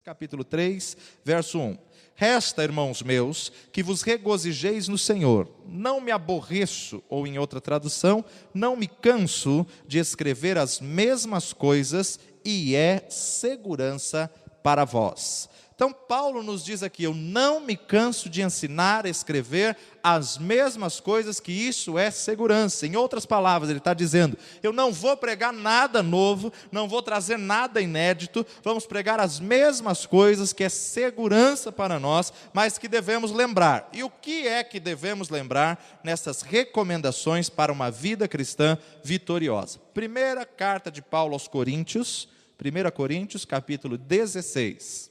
Capítulo 3, verso 1. Resta, irmãos meus, que vos regozijeis no Senhor. Não me aborreço, ou em outra tradução, não me canso de escrever as mesmas coisas, e é segurança para vós. Então Paulo nos diz aqui, eu não me canso de ensinar, escrever as mesmas coisas, que isso é segurança. Em outras palavras, ele está dizendo, eu não vou pregar nada novo, não vou trazer nada inédito, vamos pregar as mesmas coisas, que é segurança para nós, mas que devemos lembrar. E o que é que devemos lembrar nessas recomendações para uma vida cristã vitoriosa? Primeira carta de Paulo aos Coríntios, 1 Coríntios capítulo 16.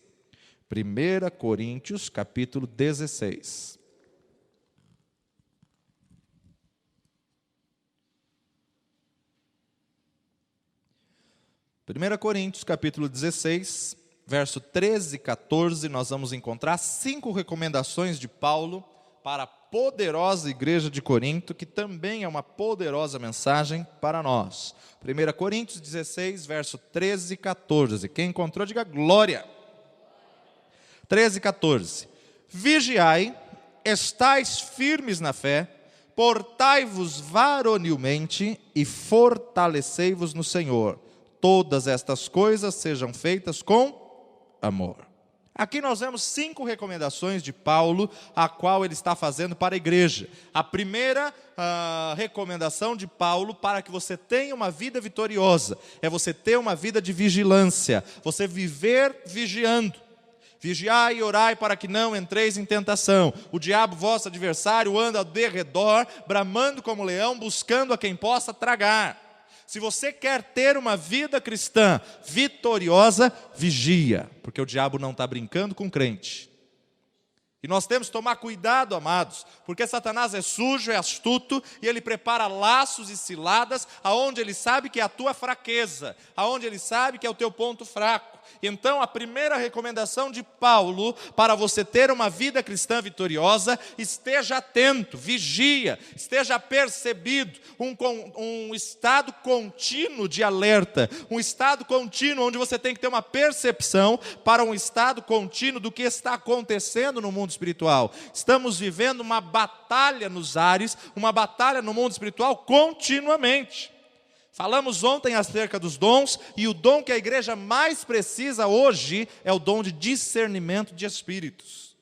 1 Coríntios, capítulo 16. Primeira Coríntios, capítulo 16, verso 13 e 14, nós vamos encontrar 5 recomendações de Paulo para a poderosa igreja de Corinto, que também é uma poderosa mensagem para nós. 1 Coríntios 16, verso 13 e 14. Quem encontrou, diga glória. 13 e 14. Vigiai, estais firmes na fé, portai-vos varonilmente e fortalecei-vos no Senhor. Todas estas coisas sejam feitas com amor. Aqui nós vemos 5 recomendações de Paulo, a qual ele está fazendo para a igreja. A primeira recomendação de Paulo para que você tenha uma vida vitoriosa, é você ter uma vida de vigilância, você viver vigiando. Vigiai e orai para que não entreis em tentação. O diabo, vosso adversário, anda ao derredor, bramando como leão, buscando a quem possa tragar. Se você quer ter uma vida cristã vitoriosa, vigia, porque o diabo não está brincando com crente. E nós temos que tomar cuidado, amados, porque Satanás é sujo, é astuto, e ele prepara laços e ciladas, aonde ele sabe que é a tua fraqueza, aonde ele sabe que é o teu ponto fraco. Então a primeira recomendação de Paulo, para você ter uma vida cristã vitoriosa, esteja atento, vigia, esteja percebido, um estado contínuo de alerta, um estado contínuo onde você tem que ter uma percepção para um estado contínuo do que está acontecendo no mundo espiritual. Estamos vivendo uma batalha nos ares, uma batalha no mundo espiritual continuamente. Falamos ontem acerca dos dons, e o dom que a igreja mais precisa hoje é o dom de discernimento de espíritos.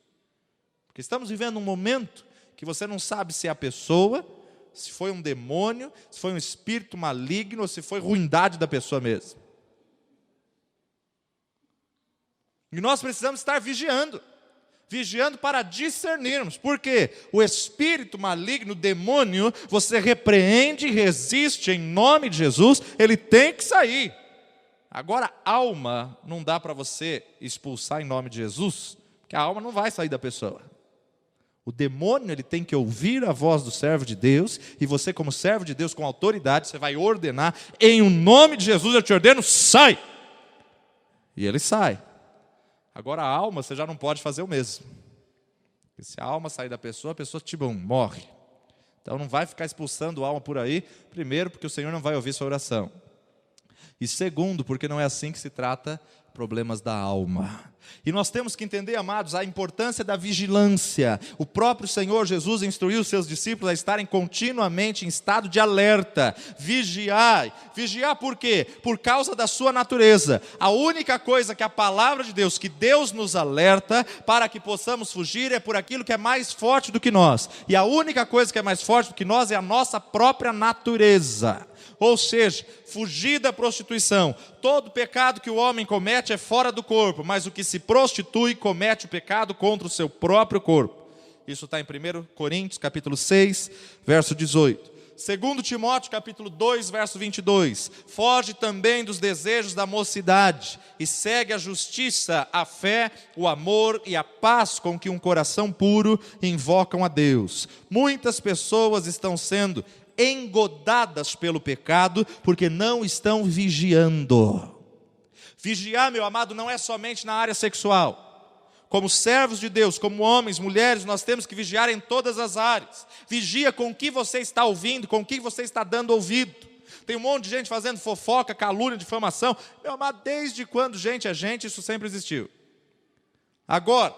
Porque estamos vivendo um momento que você não sabe se é a pessoa, se foi um demônio, se foi um espírito maligno, ou se foi ruindade da pessoa mesmo. E nós precisamos estar vigiando para discernirmos, porque o espírito maligno, o demônio, você repreende, resiste em nome de Jesus, ele tem que sair. Agora, alma, não dá para você expulsar em nome de Jesus, porque a alma não vai sair da pessoa. O demônio, ele tem que ouvir a voz do servo de Deus, e você como servo de Deus, com autoridade, você vai ordenar, em o nome de Jesus eu te ordeno, sai! E ele sai. Agora a alma, você já não pode fazer o mesmo. Porque se a alma sair da pessoa, a pessoa morre. Então não vai ficar expulsando a alma por aí. Primeiro, porque o Senhor não vai ouvir sua oração. E segundo, porque não é assim que se trata problemas da alma. E nós temos que entender, amados, a importância da vigilância. O próprio Senhor Jesus instruiu os seus discípulos a estarem continuamente em estado de alerta. Vigiai. Vigiar por quê? Por causa da sua natureza. A única coisa que a palavra de Deus, que Deus nos alerta para que possamos fugir, é por aquilo que é mais forte do que nós. E a única coisa que é mais forte do que nós é a nossa própria natureza. Ou seja, fugir da prostituição. Todo pecado que o homem comete é fora do corpo, mas o que se prostitui comete o pecado contra o seu próprio corpo. Isso está em 1 Coríntios, capítulo 6, verso 18. 2 Timóteo, capítulo 2, verso 22. Foge também dos desejos da mocidade e segue a justiça, a fé, o amor e a paz com que um coração puro invocam a Deus. Muitas pessoas estão sendo engodadas pelo pecado, porque não estão vigiando. Vigiar, meu amado, não é somente na área sexual. Como servos de Deus, como homens, mulheres, nós temos que vigiar em todas as áreas. Vigia com o que você está ouvindo, com o que você está dando ouvido. Tem um monte de gente fazendo fofoca, calúnia, difamação. Meu amado, desde quando gente é gente, isso sempre existiu. Agora,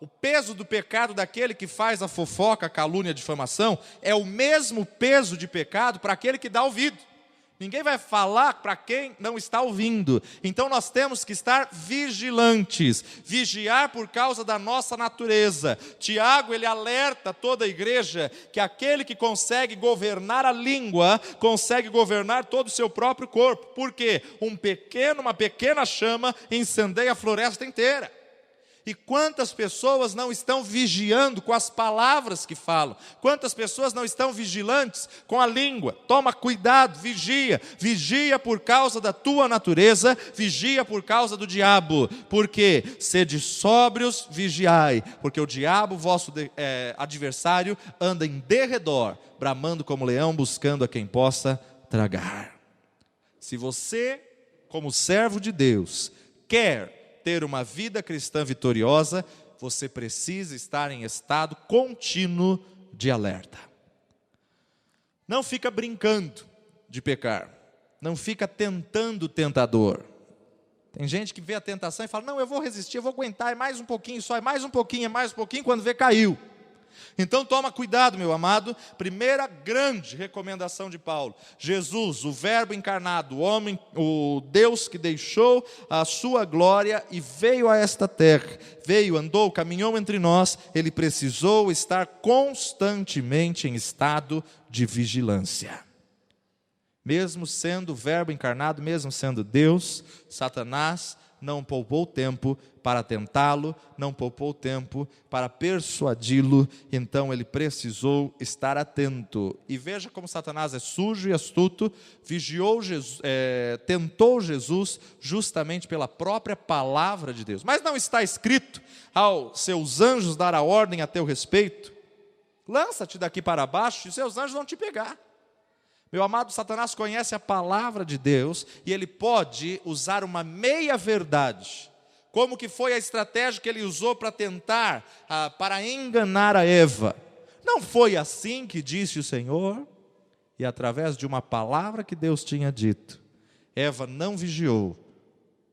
o peso do pecado daquele que faz a fofoca, a calúnia, a difamação, é o mesmo peso de pecado para aquele que dá ouvido. Ninguém vai falar para quem não está ouvindo. Então nós temos que estar vigilantes, vigiar por causa da nossa natureza. Tiago, ele alerta toda a igreja que aquele que consegue governar a língua, consegue governar todo o seu próprio corpo. Por quê? Uma pequena chama incendeia a floresta inteira. E quantas pessoas não estão vigiando com as palavras que falam? Quantas pessoas não estão vigilantes com a língua? Toma cuidado, vigia. Vigia por causa da tua natureza, vigia por causa do diabo. Porque sede sóbrios, vigiai. Porque o diabo, vosso adversário, anda em derredor, bramando como leão, buscando a quem possa tragar. Se você, como servo de Deus, quer ter uma vida cristã vitoriosa, você precisa estar em estado contínuo de alerta. Não fica brincando de pecar. Não fica tentando o tentador. Tem gente que vê a tentação e fala, não, eu vou resistir, eu vou aguentar, é mais um pouquinho só, é mais um pouquinho, quando vê, caiu. Então toma cuidado, meu amado. Primeira grande recomendação de Paulo: Jesus, o verbo encarnado, o homem, o Deus que deixou a sua glória e veio a esta terra, andou, caminhou entre nós, ele precisou estar constantemente em estado de vigilância. Mesmo sendo o verbo encarnado, mesmo sendo Deus, Satanás não poupou tempo para tentá-lo, não poupou tempo para persuadi-lo, então ele precisou estar atento. E veja como Satanás é sujo e astuto, tentou Jesus justamente pela própria palavra de Deus. Mas não está escrito aos seus anjos dar a ordem a teu respeito? Lança-te daqui para baixo e seus anjos vão te pegar. Meu amado, Satanás conhece a palavra de Deus e ele pode usar uma meia-verdade, como que foi a estratégia que ele usou para tentar, para enganar a Eva. Não foi assim que disse o Senhor? E através de uma palavra que Deus tinha dito, Eva não vigiou,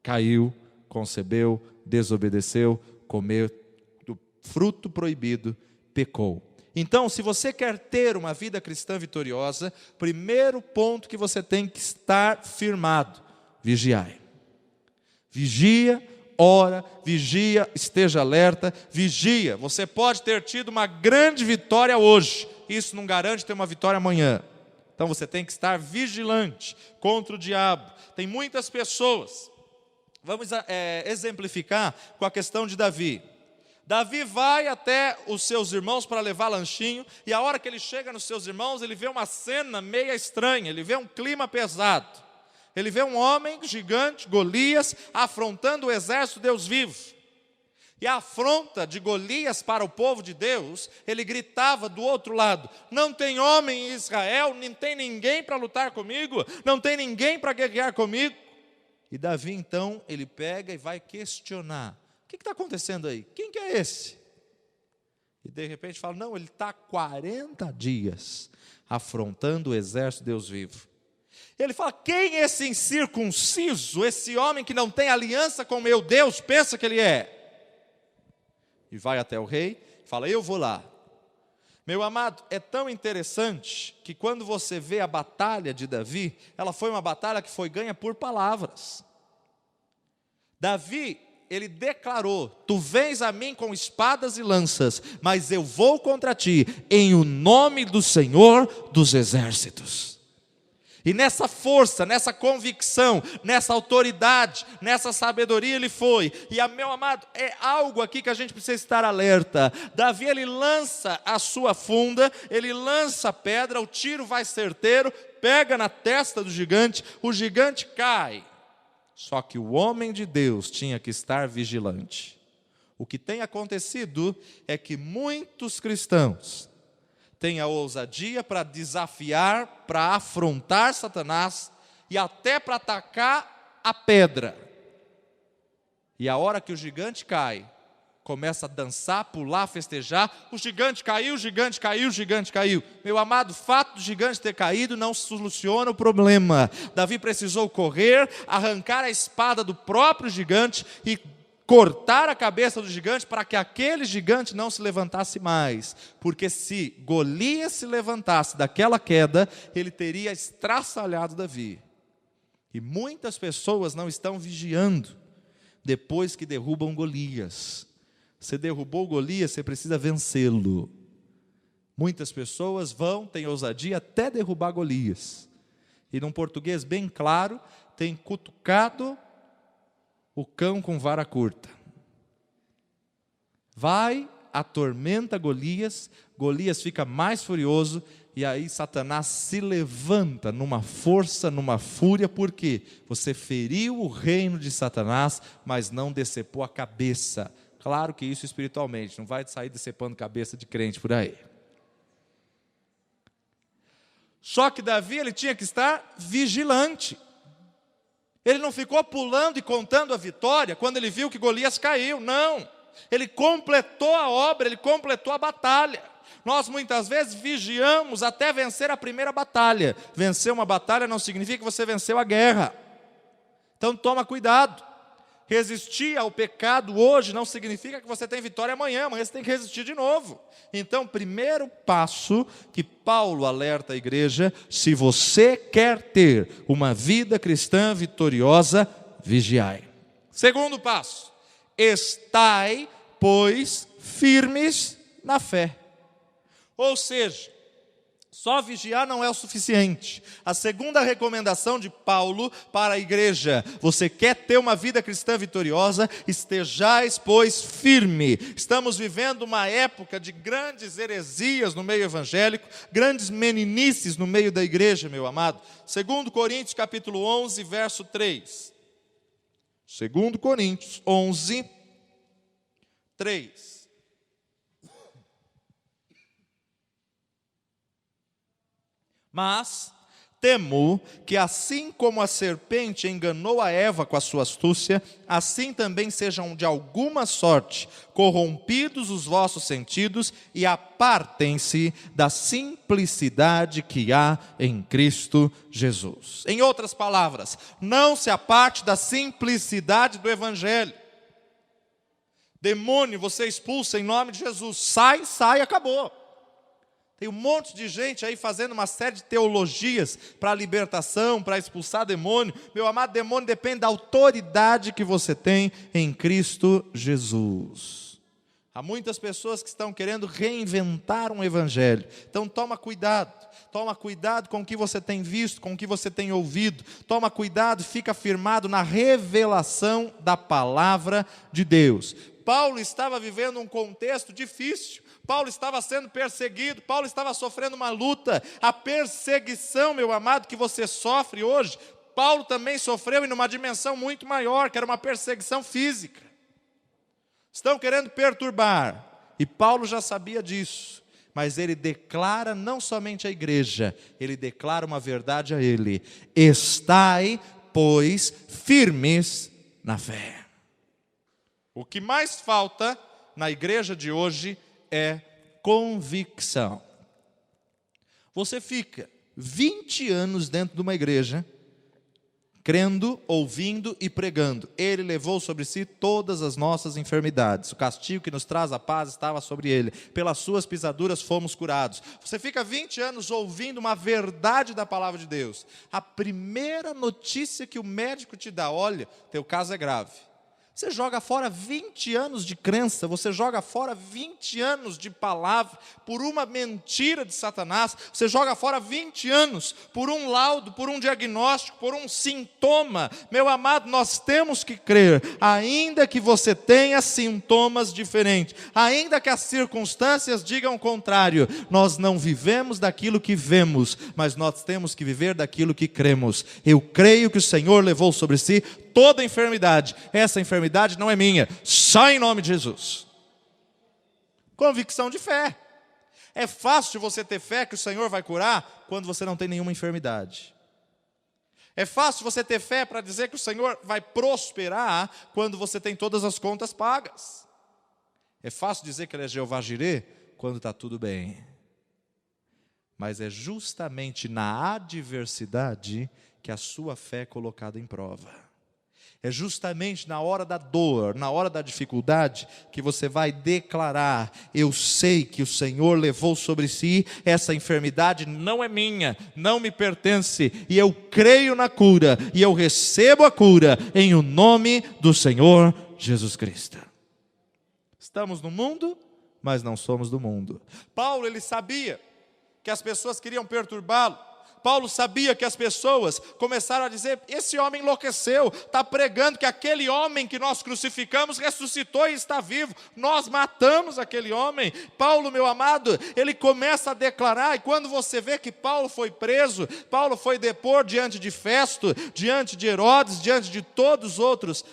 caiu, concebeu, desobedeceu, comeu do fruto proibido, pecou. Então, se você quer ter uma vida cristã vitoriosa, primeiro ponto que você tem que estar firmado: vigiai. Vigia, ora, vigia, esteja alerta, vigia. Você pode ter tido uma grande vitória hoje, isso não garante ter uma vitória amanhã. Então você tem que estar vigilante contra o diabo. Tem muitas pessoas, vamos exemplificar com a questão de Davi. Davi vai até os seus irmãos para levar lanchinho, e a hora que ele chega nos seus irmãos, ele vê uma cena meia estranha, ele vê um clima pesado. Ele vê um homem gigante, Golias, afrontando o exército de Deus vivo. E a afronta de Golias para o povo de Deus, ele gritava do outro lado: não tem homem em Israel, não tem ninguém para lutar comigo, não tem ninguém para guerrear comigo. E Davi então, ele pega e vai questionar: o que está acontecendo aí? Quem que é esse? E de repente fala: não, ele está 40 dias afrontando o exército de Deus vivo. Ele fala: quem é esse incircunciso, esse homem que não tem aliança com meu Deus, pensa que ele é? E vai até o rei e fala: eu vou lá. Meu amado, é tão interessante que quando você vê a batalha de Davi, ela foi uma batalha que foi ganha por palavras. Davi, ele declarou: tu vens a mim com espadas e lanças, mas eu vou contra ti em o nome do Senhor dos exércitos. E nessa força, nessa convicção, nessa autoridade, nessa sabedoria ele foi. E meu amado, é algo aqui que a gente precisa estar alerta. Davi, ele lança a sua funda, ele lança a pedra, o tiro vai certeiro, pega na testa do gigante, o gigante cai. Só que o homem de Deus tinha que estar vigilante. O que tem acontecido é que muitos cristãos têm a ousadia para desafiar, para afrontar Satanás e até para atacar a pedra. E a hora que o gigante cai, começa a dançar, pular, festejar: o gigante caiu, o gigante caiu, o gigante caiu. Meu amado, o fato do gigante ter caído não soluciona o problema. Davi precisou correr, arrancar a espada do próprio gigante e cortar a cabeça do gigante para que aquele gigante não se levantasse mais. Porque se Golias se levantasse daquela queda, ele teria estraçalhado Davi. E muitas pessoas não estão vigiando depois que derrubam Golias. Você derrubou Golias, você precisa vencê-lo. Muitas pessoas têm ousadia até derrubar Golias. E num português bem claro, tem cutucado o cão com vara curta. Vai, atormenta Golias, Golias fica mais furioso, e aí Satanás se levanta numa força, numa fúria, porque você feriu o reino de Satanás, mas não decepou a cabeça. Claro que isso espiritualmente, não vai sair decepando cabeça de crente por aí. Só que Davi, ele tinha que estar vigilante. Ele não ficou pulando e contando a vitória quando ele viu que Golias caiu, não. Ele completou a obra, ele completou a batalha. Nós muitas vezes vigiamos até vencer a primeira batalha. Vencer uma batalha não significa que você venceu a guerra. Então toma cuidado. Resistir ao pecado hoje não significa que você tem vitória amanhã você tem que resistir de novo. Então, primeiro passo que Paulo alerta a igreja: se você quer ter uma vida cristã vitoriosa, vigiai. Segundo passo: estai, pois, firmes na fé. Ou seja, só vigiar não é o suficiente. A segunda recomendação de Paulo para a igreja: você quer ter uma vida cristã vitoriosa, estejais, pois, firme. Estamos vivendo uma época de grandes heresias no meio evangélico, grandes meninices no meio da igreja, meu amado. 2 Coríntios capítulo 11, verso 3. 2 Coríntios 11, 3. Mas temo que assim como a serpente enganou a Eva com a sua astúcia, assim também sejam de alguma sorte corrompidos os vossos sentidos e apartem-se da simplicidade que há em Cristo Jesus. Em outras palavras, não se aparte da simplicidade do Evangelho. Demônio, você expulsa em nome de Jesus. Sai, acabou. Tem um monte de gente aí fazendo uma série de teologias para libertação, para expulsar demônio. Meu amado, demônio depende da autoridade que você tem em Cristo Jesus. Há muitas pessoas que estão querendo reinventar um evangelho. Então toma cuidado com o que você tem visto, com o que você tem ouvido. Toma cuidado, fica firmado na revelação da palavra de Deus. Paulo estava vivendo um contexto difícil. Paulo estava sendo perseguido, Paulo estava sofrendo uma luta. A perseguição, meu amado, que você sofre hoje, Paulo também sofreu, e numa dimensão muito maior, que era uma perseguição física. Estão querendo perturbar, e Paulo já sabia disso, mas ele declara não somente à igreja, ele declara uma verdade a ele: estai, pois, firmes na fé. O que mais falta na igreja de hoje é convicção. Você fica 20 anos dentro de uma igreja, crendo, ouvindo e pregando. Ele levou sobre si todas as nossas enfermidades. O castigo que nos traz a paz estava sobre ele. Pelas suas pisaduras fomos curados. Você fica 20 anos ouvindo uma verdade da palavra de Deus. A primeira notícia que o médico te dá: olha, teu caso é grave. Você joga fora 20 anos de crença, você joga fora 20 anos de palavra por uma mentira de Satanás, você joga fora 20 anos por um laudo, por um diagnóstico, por um sintoma. Meu amado, nós temos que crer, ainda que você tenha sintomas diferentes, ainda que as circunstâncias digam o contrário, nós não vivemos daquilo que vemos, mas nós temos que viver daquilo que cremos. Eu creio que o Senhor levou sobre si toda enfermidade. Essa enfermidade não é minha. Sai em nome de Jesus. Convicção de fé. É fácil você ter fé que o Senhor vai curar quando você não tem nenhuma enfermidade. É fácil você ter fé para dizer que o Senhor vai prosperar quando você tem todas as contas pagas. É fácil dizer que Ele é Jeová Jirê quando está tudo bem. Mas é justamente na adversidade que a sua fé é colocada em prova. É justamente na hora da dor, na hora da dificuldade, que você vai declarar: eu sei que o Senhor levou sobre si essa enfermidade, não é minha, não me pertence, e eu creio na cura, e eu recebo a cura, em o nome do Senhor Jesus Cristo. Estamos no mundo, mas não somos do mundo. Paulo, ele sabia que as pessoas queriam perturbá-lo. Paulo sabia que as pessoas começaram a dizer: esse homem enlouqueceu, está pregando que aquele homem que nós crucificamos ressuscitou e está vivo, nós matamos aquele homem. Paulo, meu amado, ele começa a declarar, e quando você vê que Paulo foi preso, Paulo foi depor diante de Festo, diante de Herodes, diante de todos os outros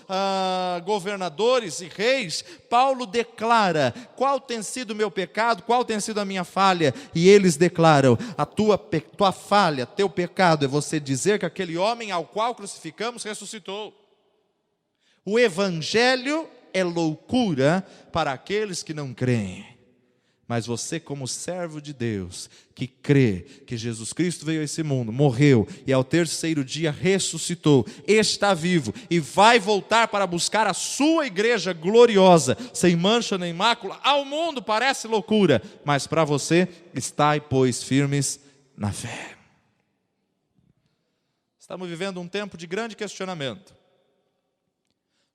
governadores e reis, Paulo declara: qual tem sido o meu pecado, qual tem sido a minha falha? E eles declaram: a tua falha, teu pecado é você dizer que aquele homem ao qual crucificamos ressuscitou. O evangelho é loucura para aqueles que não creem. Mas você, como servo de Deus, que crê que Jesus Cristo veio a esse mundo, morreu e ao terceiro dia ressuscitou, está vivo e vai voltar para buscar a sua igreja gloriosa, sem mancha nem mácula, ao mundo parece loucura, mas para você, estai, pois, firmes na fé. Estamos vivendo um tempo de grande questionamento.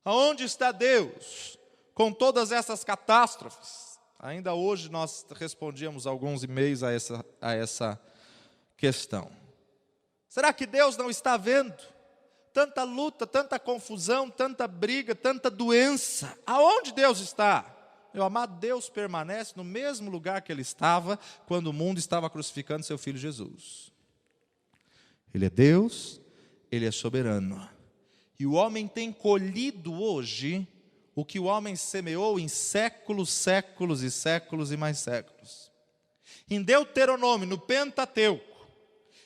Aonde está Deus com todas essas catástrofes? Ainda hoje nós respondíamos alguns e-mails a essa questão. Será que Deus não está vendo tanta luta, tanta confusão, tanta briga, tanta doença? Aonde Deus está? Meu amado, Deus permanece no mesmo lugar que Ele estava quando o mundo estava crucificando seu Filho Jesus. Ele é Deus, Ele é soberano. E o homem tem colhido hoje o que o homem semeou em séculos, séculos e séculos e mais séculos. Em Deuteronômio, no Pentateuco,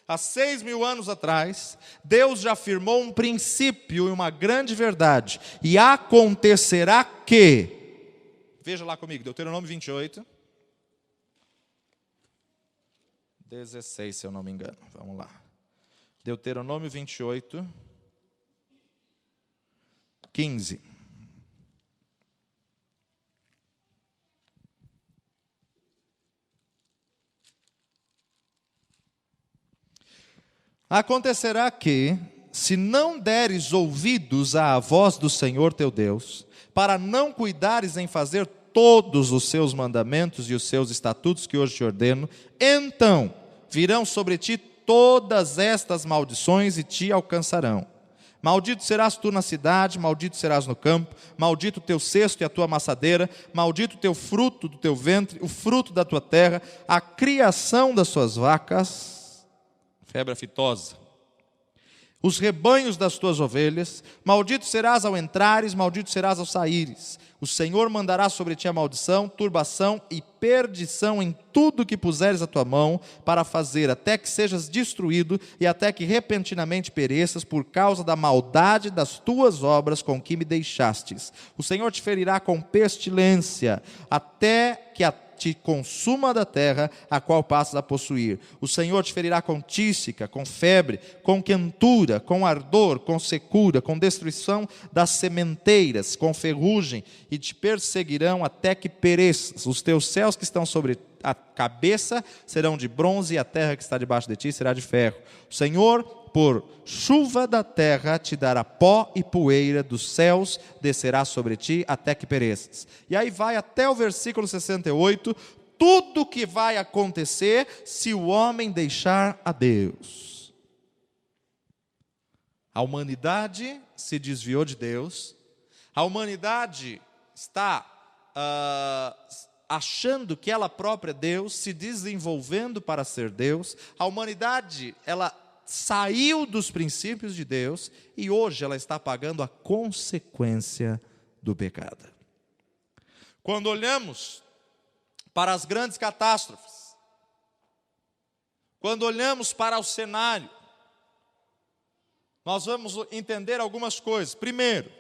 há 6.000 anos atrás, Deus já afirmou um princípio e uma grande verdade. E acontecerá que, veja lá comigo, Deuteronômio 28, 16, se eu não me engano, vamos lá. Deuteronômio 28, 15. Acontecerá que, se não deres ouvidos à voz do Senhor teu Deus, para não cuidares em fazer todos os seus mandamentos e os seus estatutos que hoje te ordeno, então virão sobre ti todas estas maldições e te alcançarão. Maldito serás tu na cidade, maldito serás no campo, maldito o teu cesto e a tua amassadeira, maldito o teu fruto do teu ventre, o fruto da tua terra, a criação das suas vacas, febre aftosa, os rebanhos das tuas ovelhas, maldito serás ao entrares, maldito serás ao saíres. O Senhor mandará sobre ti a maldição, turbação e perdição em tudo que puseres a tua mão para fazer, até que sejas destruído e até que repentinamente pereças por causa da maldade das tuas obras com que me deixastes. O Senhor te ferirá com pestilência, até que te consuma da terra a qual passas a possuir. O Senhor te ferirá com tísica, com febre, com quentura, com ardor, com secura, com destruição das sementeiras, com ferrugem, e te perseguirão até que pereças. Os teus céus que estão sobre a cabeça serão de bronze, e a terra que está debaixo de ti será de ferro. O Senhor, por chuva da terra, te dará pó e poeira dos céus, descerá sobre ti até que pereças. E aí vai até o versículo 68, tudo que vai acontecer se o homem deixar a Deus. A humanidade se desviou de Deus, a humanidade está achando que ela própria é Deus, se desenvolvendo para ser Deus. A humanidade, ela saiu dos princípios de Deus e hoje ela está pagando a consequência do pecado. Quando olhamos para as grandes catástrofes, quando olhamos para o cenário, nós vamos entender algumas coisas. Primeiro,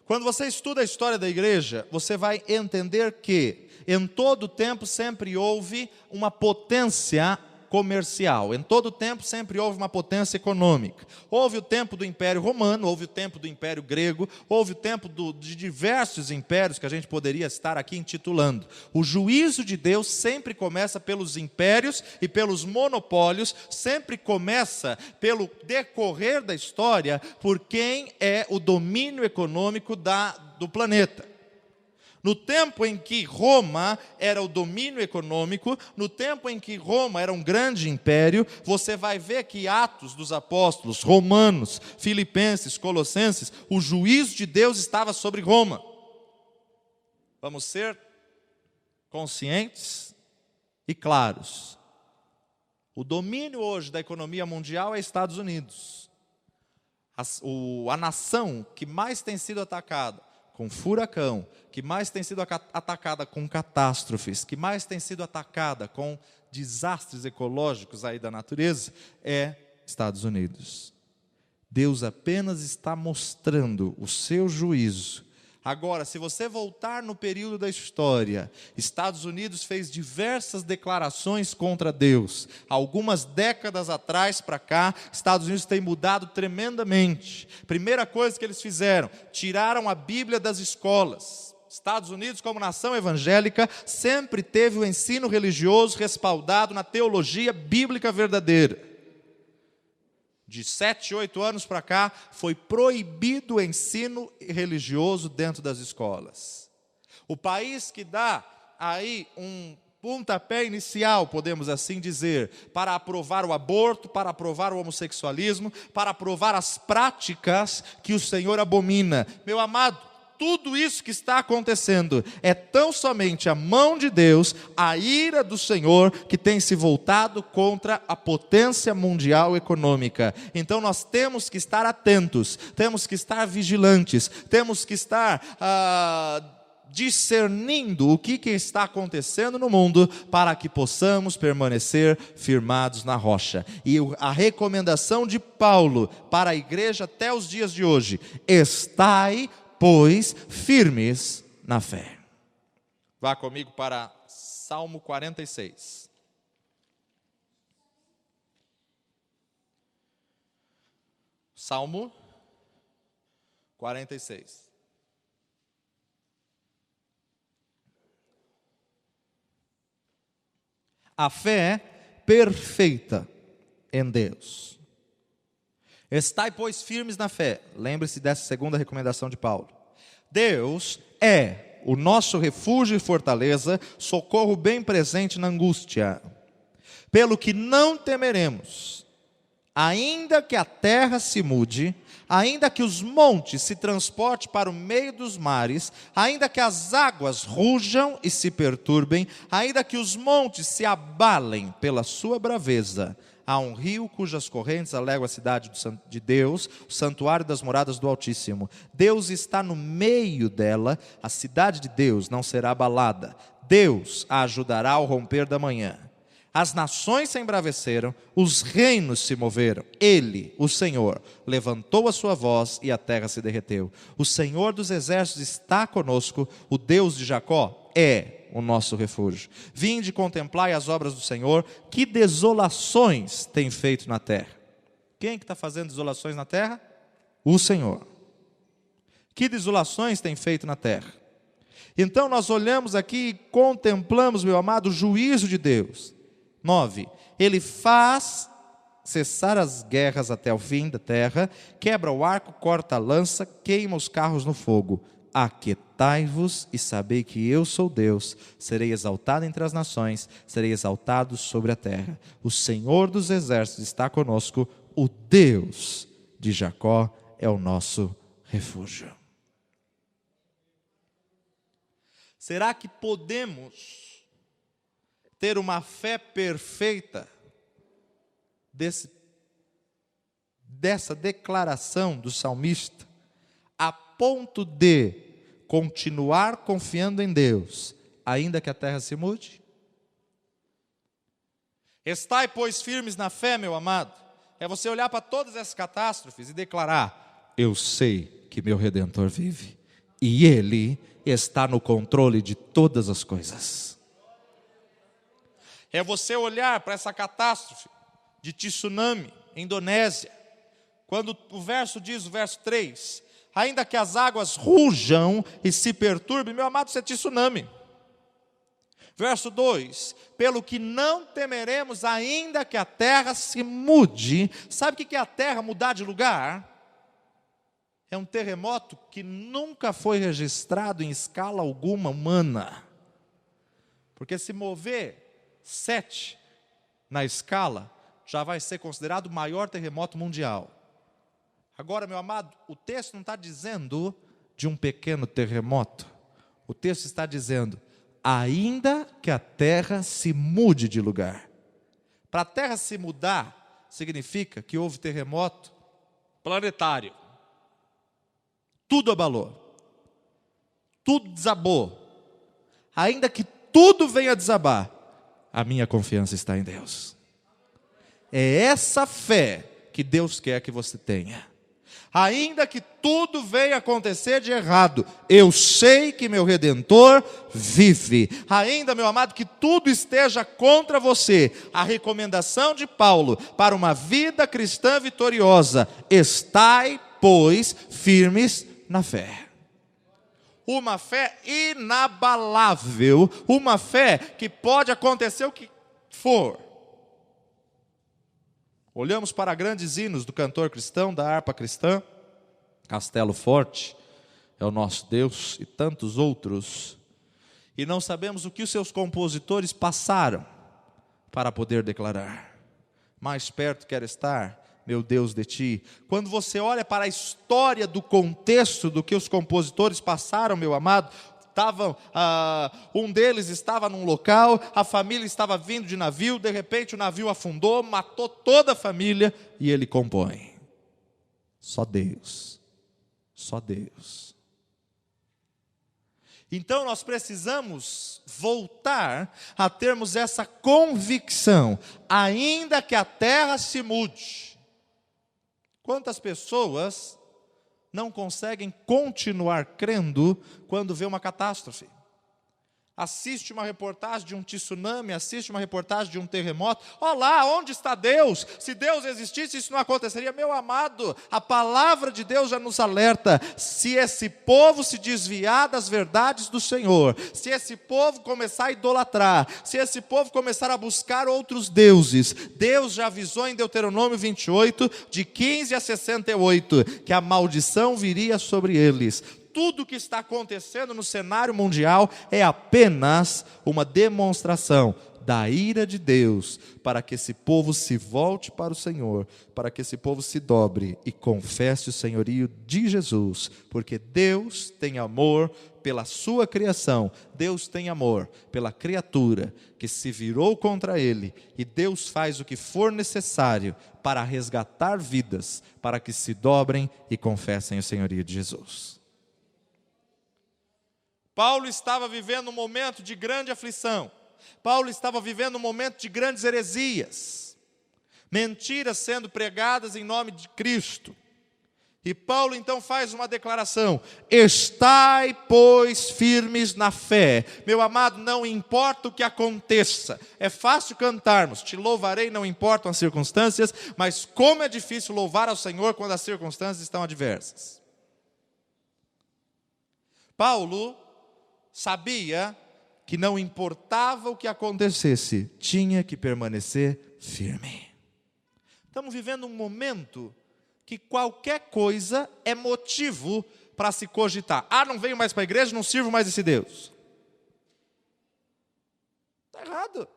quando você estuda a história da igreja, você vai entender que em todo tempo sempre houve uma potência comercial. Em todo tempo sempre houve uma potência econômica. Houve o tempo do Império Romano, houve o tempo do Império Grego, houve o tempo de diversos impérios que a gente poderia estar aqui intitulando. O juízo de Deus sempre começa pelos impérios e pelos monopólios, sempre começa pelo decorrer da história, por quem é o domínio econômico do planeta. No tempo em que Roma era o domínio econômico, no tempo em que Roma era um grande império, você vai ver que Atos dos Apóstolos, Romanos, Filipenses, Colossenses, o juízo de Deus estava sobre Roma. Vamos ser conscientes e claros. O domínio hoje da economia mundial é Estados Unidos. A nação que mais tem sido atacada com furacão, que mais tem sido atacada com catástrofes, que mais tem sido atacada com desastres ecológicos aí da natureza, é Estados Unidos. Deus apenas está mostrando o seu juízo. Agora, se você voltar no período da história, Estados Unidos fez diversas declarações contra Deus. Algumas décadas atrás para cá, Estados Unidos tem mudado tremendamente. Primeira coisa que eles fizeram, tiraram a Bíblia das escolas. Estados Unidos, como nação evangélica, sempre teve o ensino religioso respaldado na teologia bíblica verdadeira. De 7, 8 anos para cá, foi proibido o ensino religioso dentro das escolas. O país que dá aí um pontapé inicial, podemos assim dizer, para aprovar o aborto, para aprovar o homossexualismo, para aprovar as práticas que o Senhor abomina. Meu amado, tudo isso que está acontecendo é tão somente a mão de Deus, a ira do Senhor, que tem se voltado contra a potência mundial econômica. Então nós temos que estar atentos, temos que estar vigilantes, temos que estar discernindo o que está acontecendo no mundo, para que possamos permanecer firmados na rocha. E a recomendação de Paulo para a igreja até os dias de hoje: estai, pois, firmes na fé. Vá comigo para Salmo 46. Salmo 46. A fé perfeita em Deus. Estai, pois, firmes na fé. Lembre-se dessa segunda recomendação de Paulo. Deus é o nosso refúgio e fortaleza, socorro bem presente na angústia. Pelo que não temeremos, ainda que a terra se mude, ainda que os montes se transportem para o meio dos mares, ainda que as águas rujam e se perturbem, ainda que os montes se abalem pela sua braveza. Há um rio cujas correntes alegam a cidade de Deus, o santuário das moradas do Altíssimo. Deus está no meio dela, a cidade de Deus não será abalada. Deus a ajudará ao romper da manhã. As nações se embraveceram, os reinos se moveram. Ele, o Senhor, levantou a sua voz e a terra se derreteu. O Senhor dos exércitos está conosco, o Deus de Jacó é o nosso refúgio. Vinde, contemplai as obras do Senhor, que desolações tem feito na terra. Quem que está fazendo desolações na terra? O Senhor. Que desolações tem feito na terra? Então nós olhamos aqui e contemplamos, meu amado, o juízo de Deus. 9. Ele faz cessar as guerras até o fim da terra, quebra o arco, corta a lança, queima os carros no fogo. Aquietai-vos e sabei que eu sou Deus, serei exaltado entre as nações, serei exaltado sobre a terra. O Senhor dos exércitos está conosco, o Deus de Jacó é o nosso refúgio. Será que podemos ter uma fé perfeita dessa declaração do salmista, a ponto de continuar confiando em Deus, ainda que a terra se mude? Estai, pois, firmes na fé, meu amado. É você olhar para todas essas catástrofes e declarar: eu sei que meu Redentor vive, e Ele está no controle de todas as coisas. É você olhar para essa catástrofe de tsunami, Indonésia, quando o verso diz, o verso 3, ainda que as águas rujam e se perturbem, meu amado, isso é tsunami. Verso 2, pelo que não temeremos, ainda que a terra se mude. Sabe o que é a terra mudar de lugar? É um terremoto que nunca foi registrado em escala alguma humana. Porque se mover 7 na escala, já vai ser considerado o maior terremoto mundial. Agora, meu amado, o texto não está dizendo de um pequeno terremoto. O texto está dizendo, ainda que a terra se mude de lugar. Para a terra se mudar, significa que houve terremoto planetário. Tudo abalou. Tudo desabou. Ainda que tudo venha desabar, a minha confiança está em Deus. É essa fé que Deus quer que você tenha. Ainda que tudo venha acontecer de errado, eu sei que meu Redentor vive. Ainda, meu amado, que tudo esteja contra você, a recomendação de Paulo para uma vida cristã vitoriosa: estai, pois, firmes na fé. Uma fé inabalável, uma fé que pode acontecer o que for. Olhamos para grandes hinos do cantor cristão, da harpa cristã, Castelo Forte é o nosso Deus, e tantos outros, e não sabemos o que os seus compositores passaram para poder declarar: mais perto quero estar, meu Deus, de ti. Quando você olha para a história do contexto do que os compositores passaram, meu amado, um deles estava num local, a família estava vindo de navio, de repente o navio afundou, matou toda a família, e ele compõe. Só Deus. Só Deus. Então nós precisamos voltar a termos essa convicção, ainda que a terra se mude. Quantas pessoas não conseguem continuar crendo quando vê uma catástrofe? Assiste uma reportagem de um tsunami, assiste uma reportagem de um terremoto. Olá, onde está Deus? Se Deus existisse, isso não aconteceria. Meu amado, a palavra de Deus já nos alerta: se esse povo se desviar das verdades do Senhor, se esse povo começar a idolatrar, se esse povo começar a buscar outros deuses, Deus já avisou em Deuteronômio 28, de 15 a 68, que a maldição viria sobre eles. Tudo o que está acontecendo no cenário mundial é apenas uma demonstração da ira de Deus, para que esse povo se volte para o Senhor, para que esse povo se dobre e confesse o senhorio de Jesus, porque Deus tem amor pela sua criação, Deus tem amor pela criatura que se virou contra Ele, e Deus faz o que for necessário para resgatar vidas, para que se dobrem e confessem o senhorio de Jesus. Paulo estava vivendo um momento de grande aflição. Paulo estava vivendo um momento de grandes heresias. Mentiras sendo pregadas em nome de Cristo. E Paulo então faz uma declaração: estai, pois, firmes na fé. Meu amado, não importa o que aconteça. É fácil cantarmos, te louvarei, não importam as circunstâncias, mas como é difícil louvar ao Senhor quando as circunstâncias estão adversas. Paulo sabia que não importava o que acontecesse, tinha que permanecer firme. Estamos vivendo um momento que qualquer coisa é motivo para se cogitar. Não venho mais para a igreja, não sirvo mais esse Deus. Está errado.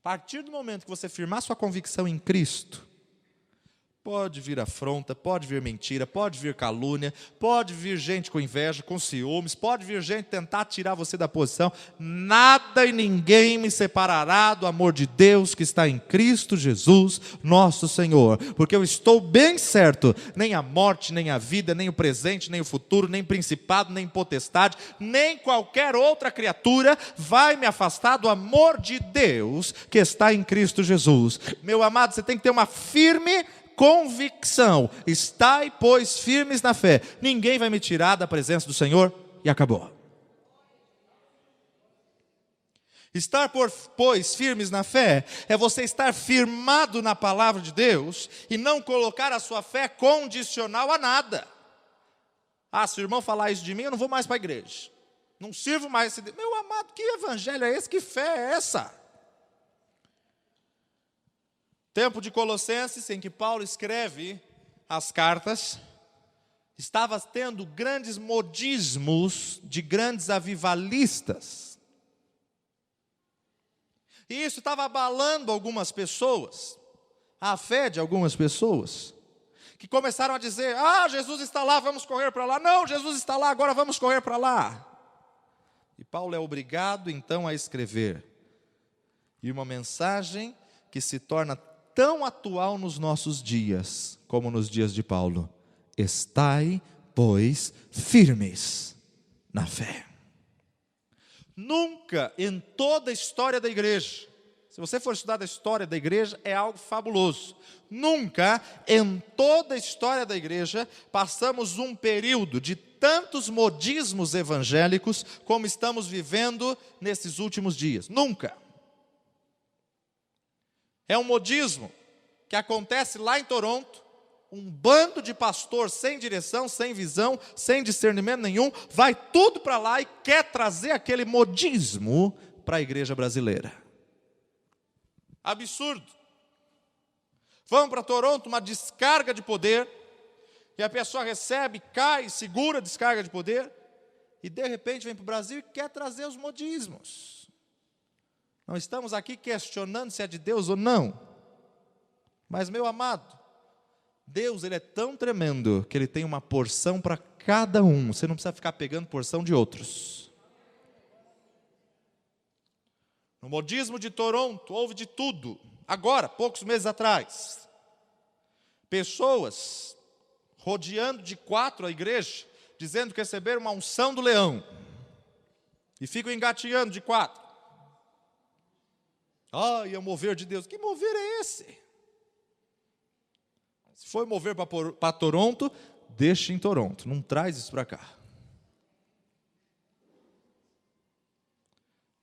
A partir do momento que você firmar sua convicção em Cristo, pode vir afronta, pode vir mentira, pode vir calúnia, pode vir gente com inveja, com ciúmes, pode vir gente tentar tirar você da posição. Nada e ninguém me separará do amor de Deus que está em Cristo Jesus, nosso Senhor. Porque eu estou bem certo, nem a morte, nem a vida, nem o presente, nem o futuro, nem principado, nem potestade, nem qualquer outra criatura vai me afastar do amor de Deus que está em Cristo Jesus. Meu amado, você tem que ter uma firme convicção. Estai, pois, firmes na fé. Ninguém vai me tirar da presença do Senhor, e acabou. Estar, pois, firmes na fé, é você estar firmado na palavra de Deus e não colocar a sua fé condicional a nada. Ah, se o irmão falar isso de mim, eu não vou mais para a igreja. Não sirvo mais esse Deus. Meu amado, que evangelho é esse? Que fé é essa? Tempo de Colossenses, em que Paulo escreve as cartas, estava tendo grandes modismos de grandes avivalistas. E isso estava abalando algumas pessoas, a fé de algumas pessoas, que começaram a dizer: ah, Jesus está lá, vamos correr para lá. Não, Jesus está lá, agora vamos correr para lá. E Paulo é obrigado então a escrever. E uma mensagem que se torna tão atual nos nossos dias, como nos dias de Paulo: estai, pois, firmes na fé. Nunca em toda a história da igreja, se você for estudar a história da igreja, é algo fabuloso. Nunca em toda a história da igreja passamos um período de tantos modismos evangélicos como estamos vivendo nesses últimos dias. Nunca. É um modismo que acontece lá em Toronto. Um bando de pastor sem direção, sem visão, sem discernimento nenhum, vai tudo para lá e quer trazer aquele modismo para a igreja brasileira. Absurdo. Vão para Toronto, uma descarga de poder, e a pessoa recebe, cai, segura a descarga de poder, e de repente vem para o Brasil e quer trazer os modismos. Não estamos aqui questionando se é de Deus ou não, mas, meu amado, Deus, ele é tão tremendo que ele tem uma porção para cada um. Você não precisa ficar pegando porção de outros. No modismo de Toronto houve de tudo. Agora, poucos meses atrás, pessoas rodeando de 4 a igreja, dizendo que receberam uma unção do leão, e ficam engateando de 4. Ai, é o mover de Deus. Que mover é esse? Se for mover para Toronto, deixa em Toronto, não traz isso para cá.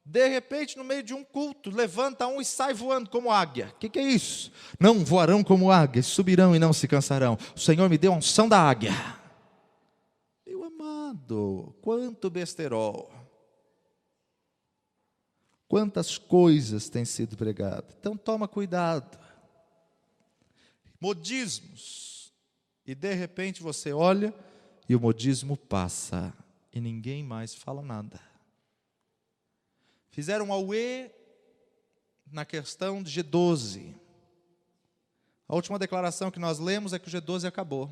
De repente, no meio de um culto, levanta um e sai voando como águia. O que é isso? Não voarão como águias, subirão e não se cansarão. O Senhor me deu a unção da águia. Meu amado, quanto besterol. Quantas coisas têm sido pregadas. Então toma cuidado. Modismos, e de repente você olha e o modismo passa e ninguém mais fala nada. Fizeram um auê na questão de G12. A última declaração que nós lemos é que o G12 acabou,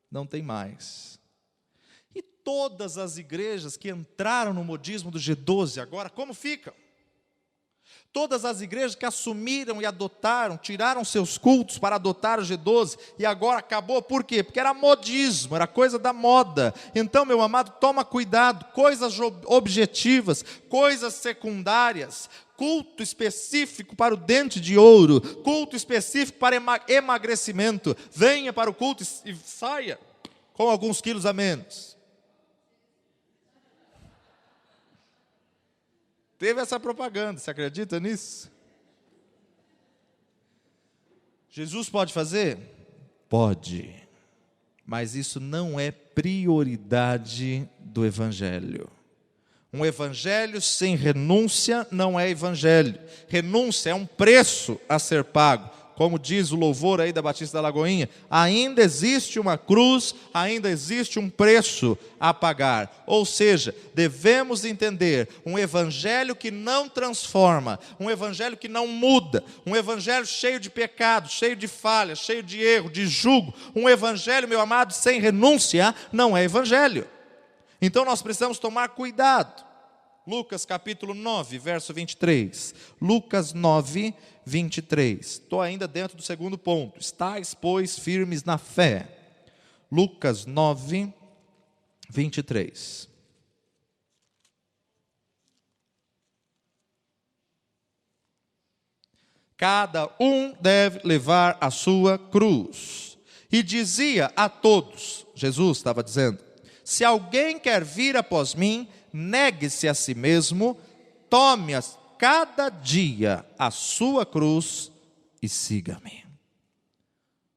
não tem mais. E todas as igrejas que entraram no modismo do G12 agora, como ficam? Todas as igrejas que assumiram e adotaram, tiraram seus cultos para adotar o G12, e agora acabou, por quê? Porque era modismo, era coisa da moda. Então, meu amado, toma cuidado, coisas objetivas, coisas secundárias, culto específico para o dente de ouro, culto específico para emagrecimento, venha para o culto e saia com alguns quilos a menos. Teve essa propaganda, você acredita nisso? Jesus pode fazer? Pode. Mas isso não é prioridade do evangelho. Um evangelho sem renúncia não é evangelho. Renúncia é um preço a ser pago. Como diz o louvor aí da Batista da Lagoinha, ainda existe uma cruz, ainda existe um preço a pagar. Ou seja, devemos entender um evangelho que não transforma, um evangelho que não muda, um evangelho cheio de pecado, cheio de falha, cheio de erro, de jugo. Um evangelho, meu amado, sem renúncia, não é evangelho. Então nós precisamos tomar cuidado. Lucas capítulo 9, verso 23. Lucas 9, 23. Estou ainda dentro do segundo ponto. Estais, pois, firmes na fé. Lucas 9, 23. Cada um deve levar a sua cruz. E dizia a todos, Jesus estava dizendo: se alguém quer vir após mim, negue-se a si mesmo, tome cada dia a sua cruz e siga-me.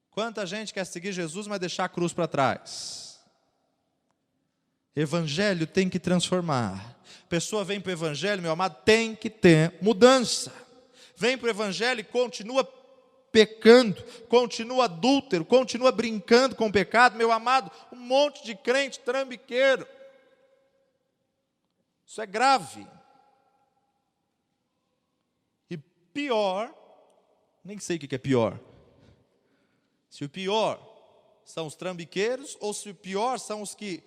Quanta gente quer seguir Jesus, mas deixar a cruz para trás? Evangelho tem que transformar. Pessoa vem para o Evangelho, meu amado, tem que ter mudança. Vem para o Evangelho e continua pecando, continua adúltero, continua brincando com o pecado, meu amado, um monte de crente trambiqueiro. Isso é grave. E pior, nem sei o que é pior. Se o pior são os trambiqueiros ou se o pior são os que,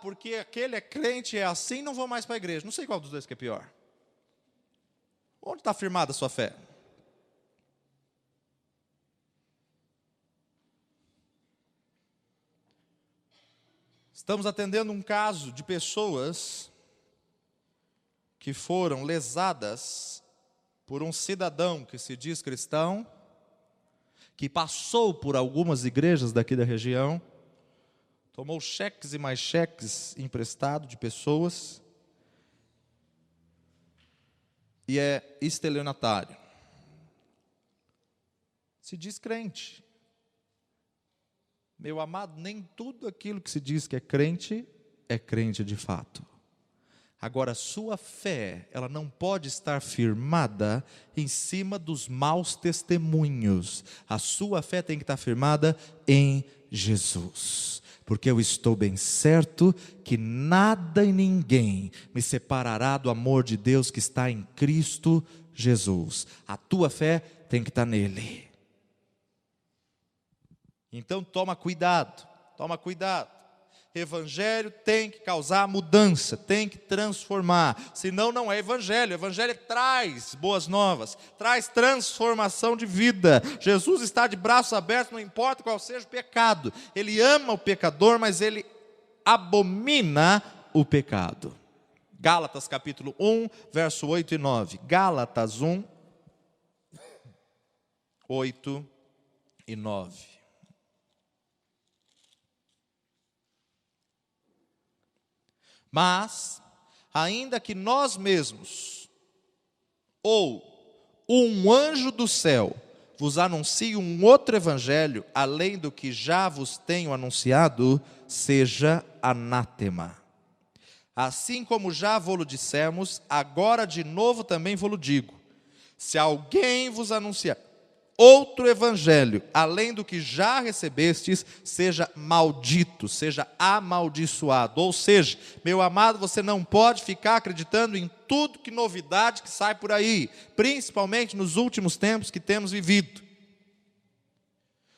porque aquele é crente, é assim, não vou mais para a igreja. Não sei qual dos dois que é pior. Onde está firmada a sua fé? Estamos atendendo um caso de pessoas que foram lesadas por um cidadão que se diz cristão, que passou por algumas igrejas daqui da região, tomou cheques e mais cheques emprestados de pessoas e é estelionatário. Se diz crente. Meu amado, nem tudo aquilo que se diz que é crente de fato. Agora, a sua fé, ela não pode estar firmada em cima dos maus testemunhos. A sua fé tem que estar firmada em Jesus. Porque eu estou bem certo que nada e ninguém me separará do amor de Deus que está em Cristo Jesus. A tua fé tem que estar nele. Então toma cuidado. Evangelho tem que causar mudança, tem que transformar, senão não é evangelho. Evangelho traz boas novas, traz transformação de vida. Jesus está de braços abertos, não importa qual seja o pecado. Ele ama o pecador, mas ele abomina o pecado. Gálatas capítulo 1, verso 8 e 9. Gálatas 1, 8 e 9. Mas, ainda que nós mesmos, ou um anjo do céu, vos anuncie um outro evangelho, além do que já vos tenho anunciado, seja anátema. Assim como já vô-lo dissemos, agora de novo também vô-lo digo. Se alguém vos anunciar outro evangelho, além do que já recebestes, seja maldito, seja amaldiçoado. Ou seja, meu amado, você não pode ficar acreditando em tudo que novidade que sai por aí, principalmente nos últimos tempos que temos vivido.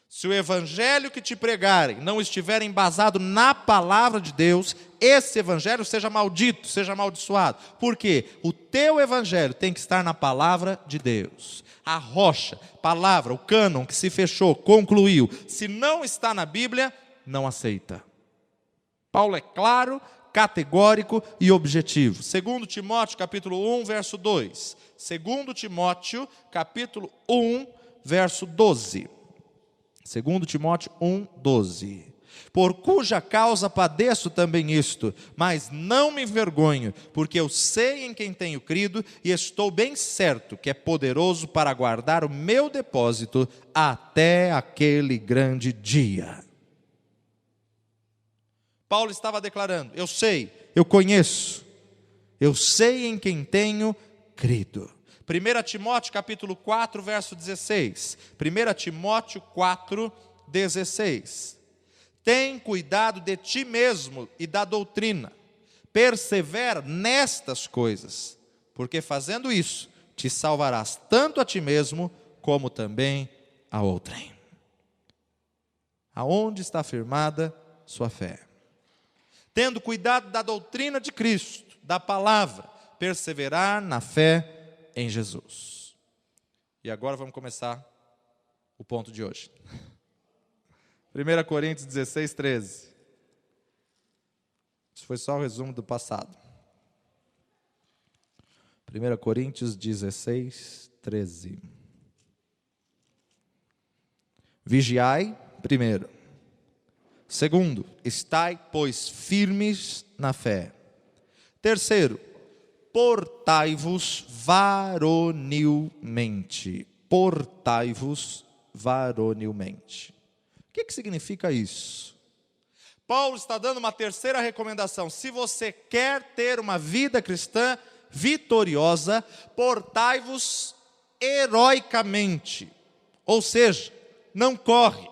Se o evangelho que te pregarem não estiver embasado na palavra de Deus, esse evangelho seja maldito, seja amaldiçoado. Por quê? O teu evangelho tem que estar na palavra de Deus. A rocha, palavra, o cânon que se fechou, concluiu. Se não está na Bíblia, não aceita. Paulo é claro, categórico e objetivo. 2 Timóteo capítulo 1, verso 2. 2 Timóteo capítulo 1, verso 12. 2 Timóteo 1, 12. Por cuja causa padeço também isto, mas não me envergonho, porque eu sei em quem tenho crido e estou bem certo que é poderoso para guardar o meu depósito até aquele grande dia. Paulo estava declarando, eu sei, eu conheço, eu sei em quem tenho crido. 1 Timóteo capítulo 4, verso 16. 1 Timóteo 4, 16. Tem cuidado de ti mesmo e da doutrina. Persevera nestas coisas, porque fazendo isso, te salvarás tanto a ti mesmo, como também a outrem. Aonde está firmada sua fé? Tendo cuidado da doutrina de Cristo, da palavra, perseverar na fé em Jesus. E agora vamos começar o ponto de hoje. 1 Coríntios 16, 13. Isso foi só o resumo do passado. 1 Coríntios 16, 13. Vigiai, primeiro. Segundo, estai, pois, firmes na fé. Terceiro, portai-vos varonilmente. Portai-vos varonilmente. O que significa isso? Paulo está dando uma terceira recomendação. Se você quer ter uma vida cristã vitoriosa, portai-vos heroicamente. Ou seja, não corre,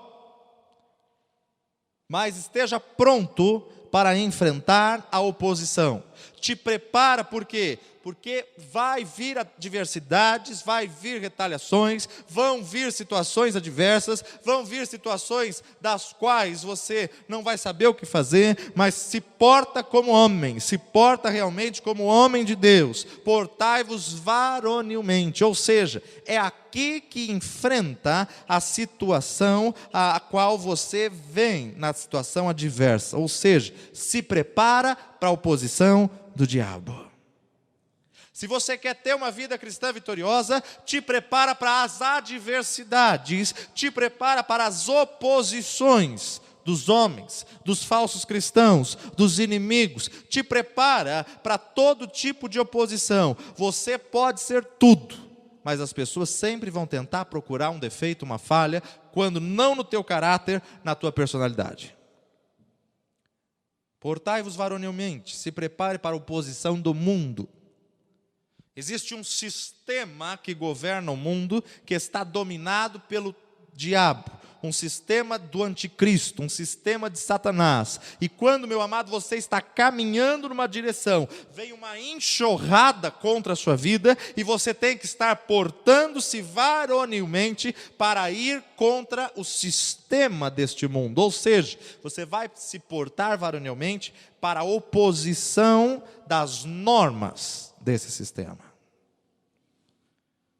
mas esteja pronto para enfrentar a oposição. Te prepara por quê? Porque vai vir adversidades, vai vir retaliações, vão vir situações adversas, vão vir situações das quais você não vai saber o que fazer, mas se porta como homem, se porta realmente como homem de Deus. Portai-vos varonilmente, ou seja, é aqui que enfrenta a situação a qual você vem na situação adversa, ou seja, se prepara para a oposição do diabo. Se você quer ter uma vida cristã vitoriosa, te prepara para as adversidades, te prepara para as oposições dos homens, dos falsos cristãos, dos inimigos, te prepara para todo tipo de oposição. Você pode ser tudo, mas as pessoas sempre vão tentar procurar um defeito, uma falha, quando não no teu caráter, na tua personalidade. Portai-vos varonilmente, se prepare para a oposição do mundo. Existe um sistema que governa o mundo, que está dominado pelo diabo, um sistema do anticristo, um sistema de Satanás. E quando, meu amado, você está caminhando numa direção, vem uma enxurrada contra a sua vida, e você tem que estar portando-se varonilmente para ir contra o sistema deste mundo. Ou seja, você vai se portar varonilmente para a oposição das normas desse sistema.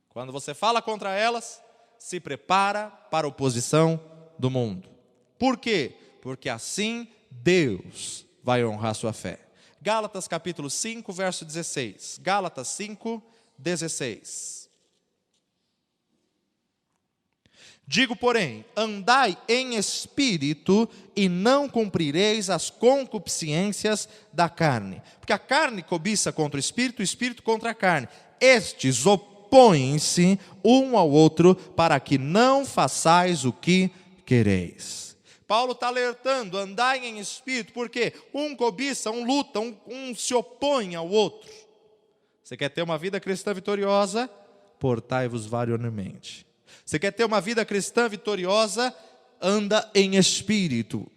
Quando você fala contra elas, se prepara para a oposição do mundo. Por quê? Porque assim Deus vai honrar sua fé. Gálatas capítulo 5, verso 16. Gálatas 5, 16. Digo, porém, andai em espírito e não cumprireis as concupiscências da carne. Porque a carne cobiça contra o espírito contra a carne. Estes opõem-se um ao outro para que não façais o que quereis. Paulo está alertando, andai em espírito, porque um cobiça, um luta, um se opõe ao outro. Você quer ter uma vida cristã vitoriosa? Portai-vos varonilmente. Você quer ter uma vida cristã vitoriosa? Anda em espírito.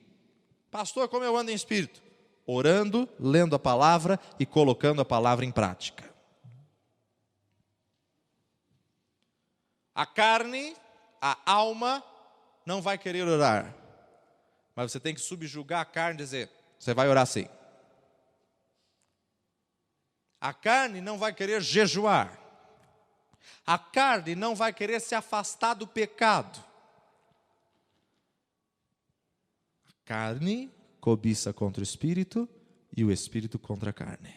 Pastor, como eu ando em espírito? Orando, lendo a palavra e colocando a palavra em prática. A carne, a alma, não vai querer orar. Mas você tem que subjugar a carne e dizer, você vai orar sim. A carne não vai querer jejuar. A carne não vai querer se afastar do pecado. A carne cobiça contra o espírito e o espírito contra a carne.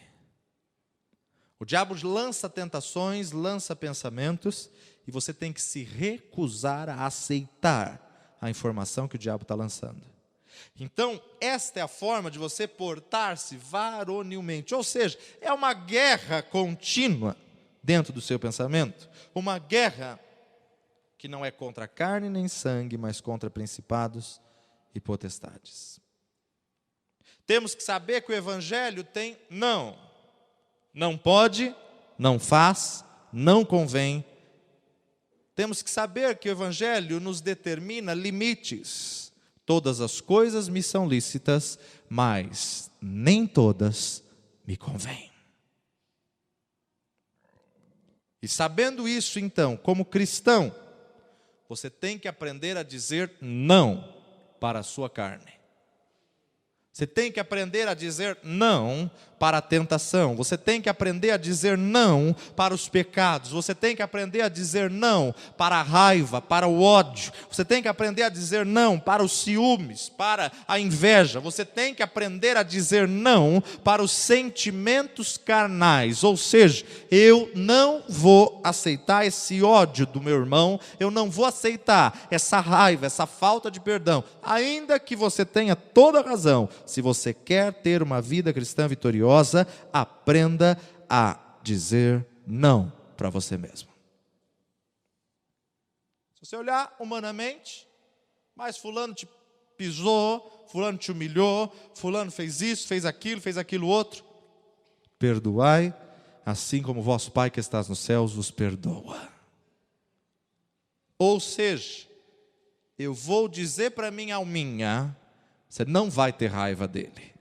O diabo lança tentações, lança pensamentos, e você tem que se recusar a aceitar a informação que o diabo está lançando. Então, esta é a forma de você portar-se varonilmente. Ou seja, é uma guerra contínua dentro do seu pensamento. Uma guerra que não é contra carne nem sangue, mas contra principados e potestades. Temos que saber que o evangelho tem não. Não pode, não faz, não convém. Temos que saber que o evangelho nos determina limites. Todas as coisas me são lícitas, mas nem todas me convêm. E sabendo isso, então, como cristão, você tem que aprender a dizer não para a sua carne. Você tem que aprender a dizer não para a tentação. Você tem que aprender a dizer não para os pecados. Você tem que aprender a dizer não para a raiva, para o ódio. Você tem que aprender a dizer não para os ciúmes, para a inveja. Você tem que aprender a dizer não para os sentimentos carnais. Ou seja, eu não vou aceitar esse ódio do meu irmão. Eu não vou aceitar essa raiva, essa falta de perdão. Ainda que você tenha toda a razão. Se você quer ter uma vida cristã vitoriosa, aprenda a dizer não para você mesmo. Se você olhar humanamente, mas fulano te pisou, fulano te humilhou, fulano fez isso, fez aquilo outro. Perdoai, assim como vosso Pai que estás nos céus vos perdoa. Ou seja, eu vou dizer para minha alminha, você não vai ter raiva dele.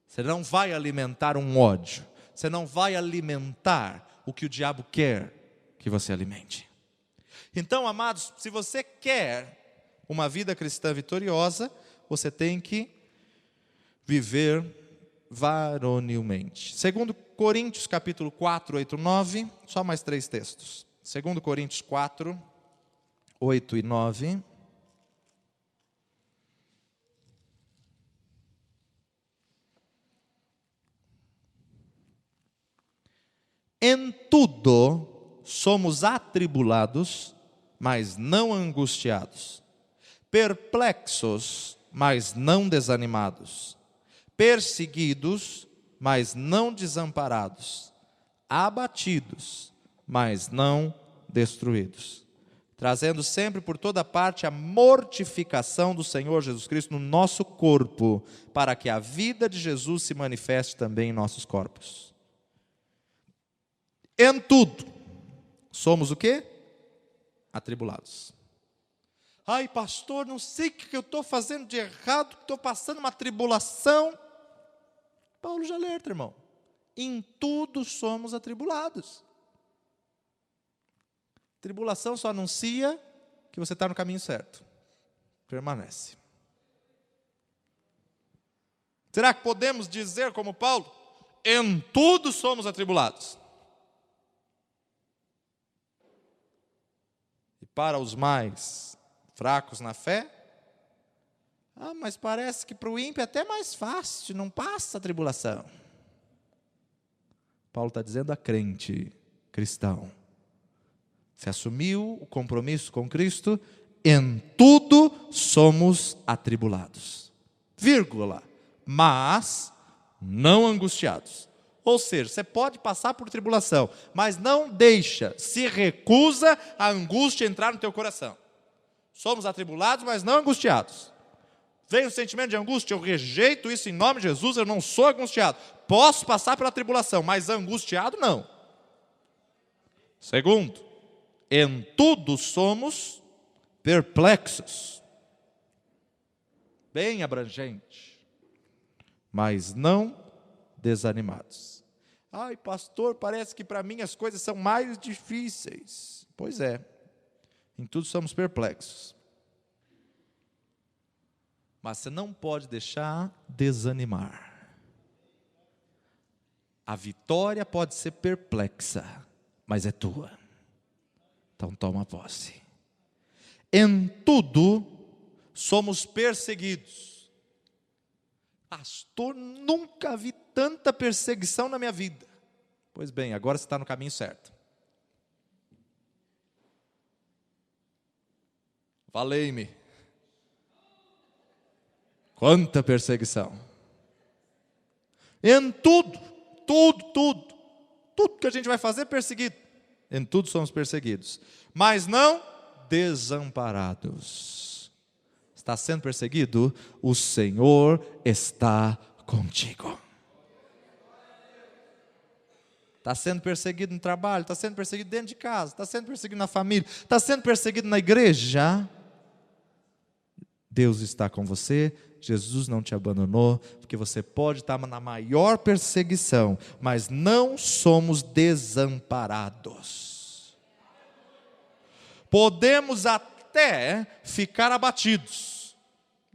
Você não vai alimentar um ódio. Você não vai alimentar o que o diabo quer que você alimente. Então, amados, se você quer uma vida cristã vitoriosa, você tem que viver varonilmente. 2 Coríntios capítulo 4, 8, 9, só mais 3 textos. 2 Coríntios 4, 8 e 9. Em tudo somos atribulados, mas não angustiados, perplexos, mas não desanimados, perseguidos, mas não desamparados, abatidos, mas não destruídos, trazendo sempre por toda parte a mortificação do Senhor Jesus Cristo no nosso corpo, para que a vida de Jesus se manifeste também em nossos corpos. Em tudo, somos o quê? Atribulados. Ai, pastor, não sei o que eu estou fazendo de errado, estou passando uma tribulação. Paulo já alerta, irmão. Em tudo somos atribulados. Tribulação só anuncia que você está no caminho certo. Permanece. Será que podemos dizer como Paulo? Em tudo somos atribulados. Para os mais fracos na fé, mas parece que para o ímpio é até mais fácil, não passa a tribulação. Paulo está dizendo a crente cristão, se assumiu o compromisso com Cristo, em tudo somos atribulados, vírgula, mas não angustiados. Ou seja, você pode passar por tribulação, mas não deixa, se recusa a angústia entrar no teu coração. Somos atribulados, mas não angustiados. Vem o sentimento de angústia, eu rejeito isso em nome de Jesus, eu não sou angustiado. Posso passar pela tribulação, mas angustiado não. Segundo, em tudo somos perplexos. Bem abrangente, mas não desanimados. Ai, pastor, parece que para mim as coisas são mais difíceis. Pois é, em tudo somos perplexos. Mas você não pode deixar desanimar. A vitória pode ser perplexa, mas é tua. Então toma posse. Em tudo somos perseguidos. Pastor, nunca vi tanta perseguição na minha vida. Pois bem, agora você está no caminho certo. Valei-me. Quanta perseguição. Em tudo que a gente vai fazer é perseguido. Em tudo somos perseguidos, mas não desamparados. Está sendo perseguido? O Senhor está contigo. Está sendo perseguido no trabalho, está sendo perseguido dentro de casa, está sendo perseguido na família, está sendo perseguido na igreja. Deus está com você, Jesus não te abandonou, porque você pode estar na maior perseguição, mas não somos desamparados. Podemos até ficar abatidos.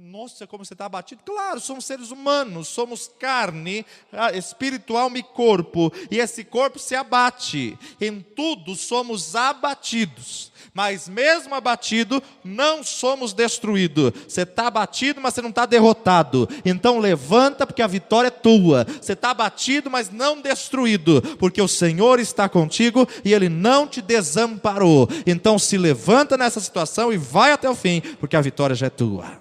Nossa, como você está abatido? Claro, somos seres humanos, somos carne, espírito, alma e corpo, e esse corpo se abate. Em tudo somos abatidos, mas mesmo abatido, não somos destruídos. Você está abatido, mas você não está derrotado. Então levanta, porque a vitória é tua. Você está abatido, mas não destruído, porque o Senhor está contigo e Ele não te desamparou. Então se levanta nessa situação e vai até o fim, porque a vitória já é tua.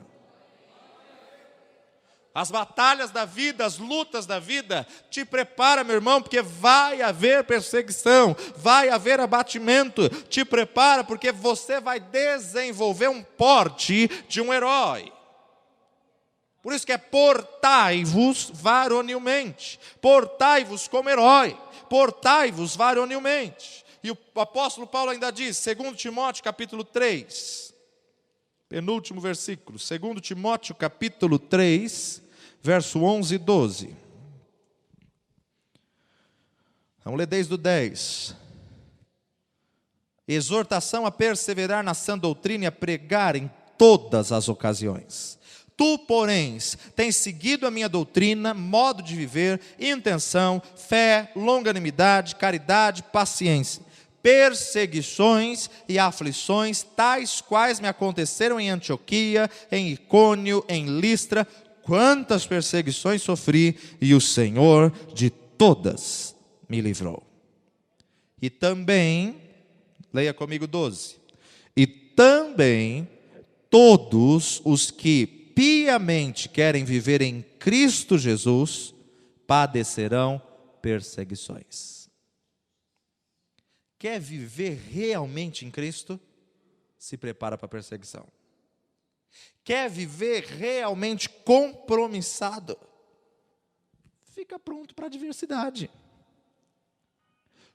As batalhas da vida, as lutas da vida, te prepara, meu irmão, porque vai haver perseguição, vai haver abatimento. Te prepara porque você vai desenvolver um porte de um herói. Por isso que é portai-vos varonilmente, portai-vos como herói, portai-vos varonilmente. E o apóstolo Paulo ainda diz, 2 Timóteo capítulo 3, penúltimo versículo, 2 Timóteo capítulo 3, verso 11 e 12. Vamos ler desde o 10. Exortação a perseverar na sã doutrina e a pregar em todas as ocasiões. Tu, porém, tens seguido a minha doutrina, modo de viver, intenção, fé, longanimidade, caridade, paciência, perseguições e aflições, tais quais me aconteceram em Antioquia, em Icônio, em Listra. Quantas perseguições sofri, e o Senhor de todas me livrou. E também, leia comigo 12. E também todos os que piamente querem viver em Cristo Jesus padecerão perseguições. Quer viver realmente em Cristo? Se prepara para a perseguição. Quer viver realmente compromissado? Fica pronto para a adversidade.